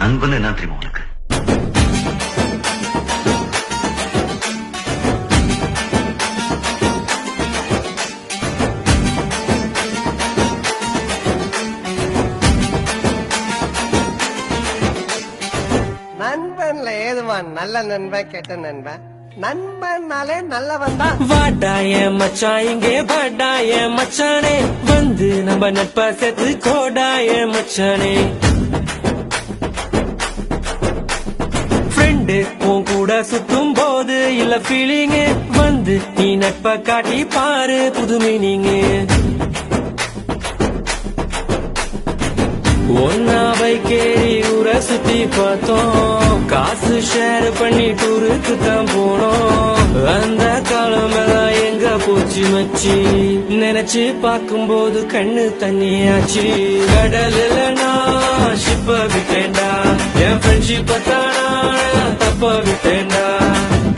நண்பன் என்ன தெரியுமா உனக்கு? நண்பன்ல ஏதுவான் நல்ல நண்பன் கெட்ட நண்பன்? நண்பன்னாலே நல்லவன் தான். வாடாய மச்சான் இங்கே வாடாய மச்சானே, வந்து நம்ம நட்பா சேர்த்து கோடாய மச்சானே. ஃப்ரெண்டு உன் கூட சுத்தும் போது இல்ல ஃபீலிங்கு, வந்து நீ நட்பை காட்டி பாரு புது மீனிங்கு. ஒன்னா பைக்கேறி ஊரை சுத்தி பார்த்தோம், காசு ஷேர் பண்ணி டூருக்கு தான் போனோம். அந்த காலமெல்லாம் எங்க போச்சு மச்சி, நினைச்சு பார்க்கும்போது கண்ணு தண்ணியாச்சு. கடலில் நான் ஷிப்ப விட்டேன்டா, என் ஃப்ரெண்ட்ஷிப்ப தானா தப்ப விட்டேன்டா.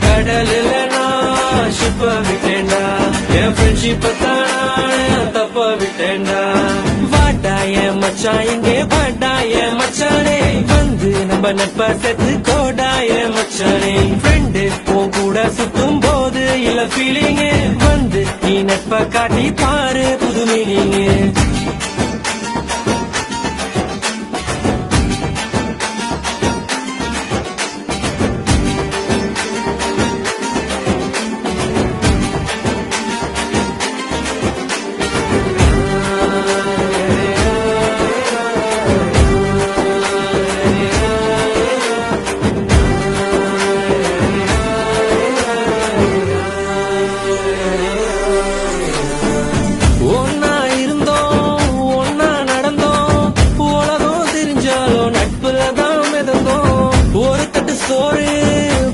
கடலில் நான் ஷிப்ப விட்டேன்டா, என் ஃப்ரெண்ட்ஷிப்ப தானா தப்ப விட்டேன்டா. வாடாய மச்சான் இங்கே வாடாய மச்சானே, வந்து நம்ம நட்பா சேர்த்து கோடாய மச்சானே. ஃப்ரெண்டு உன் கூட சுத்தும் போது இல்ல ஃபீலிங்கு, வந்து நீ நட்பை காட்டி பாரு புது மீனிங்கு. சோறு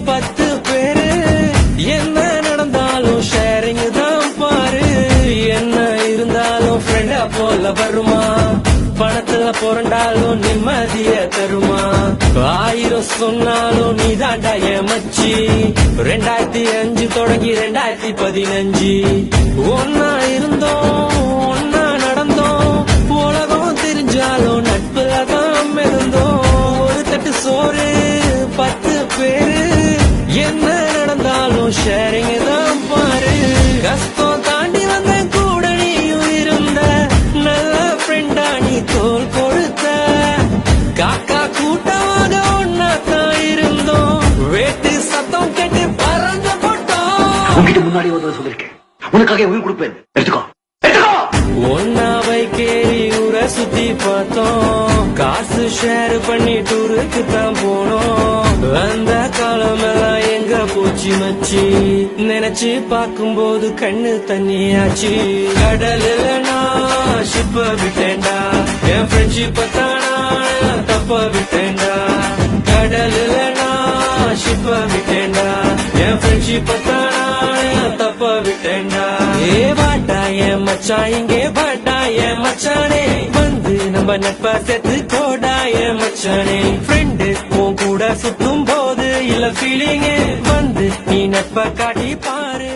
10 பேரு, என்ன நடந்தாலும் ஷேரிங் தான் பாரு. என்ன இருந்தாலும் ஃப்ரெண்டா போல வருமா, பணத்துல புரண்டாலும் நிம்மதிய தருமா. 1000 சொன்னாலும் நீ தாண்டா என் மச்சி. 2005 தொடங்கி 2015 ஒன்னா இருந்தோம் ஒன்னா நடந்தோம், உலகம் தெரிஞ்சாலும் நட்புல தான் மிதந்தோம். ஒரு தட்டு சோறு 10 பேரு, என்ன நடந்தாலும் ஷேரிங் தான் பாரு. கஷ்டம் தாண்டி வந்த கூட நீயும் இருந்த, நல்ல ஃப்ரெண்டா நீ தோல் கொடுத்த. காக்கா கூட்டமாக ஒன்னா தான் இருந்தோம், வேட்டு சத்தம் கேட்டு பறந்து போட்டோம். உங்ககிட்ட முன்னாடி ஒரு சொல்லிருக்கேன், உனக்காக உயிர் கொடுப்பேன், எடுத்துக்கோ. ஒன்னா பைக்கேறி ஊரை சுத்தி பார்த்தோம், காசு ஷேர் பண்ணி டூருக்கு தான் போனோம். அந்த காலமெல்லாம் எங்க போச்சு மச்சி, நினைச்சு பார்க்கும்போது கண்ணு தண்ணியாச்சு. கடலில் நான் ஷிப்ப விட்டேன்டா, என் ஃப்ரெண்ட்ஷிப்ப தானா தப்ப விட்டேன்டா. கடலில் நான் ஷிப்ப விட்டேன்டா, என் ஃப்ரெண்ட்ஷிப்ப தானா தப்ப விட்டேன்டா. ஏ வாடாய மச்சான் இங்கே வாடாய மச்சானே, வந்து நம்ம நட்பா சேர்த்து கோடாய மச்சானே. ஃப்ரெண்டு உன் கூட சுத்தும் போது இல்ல ஃபீலிங்கு, வந்து நீ நட்பை காட்டி பாரு.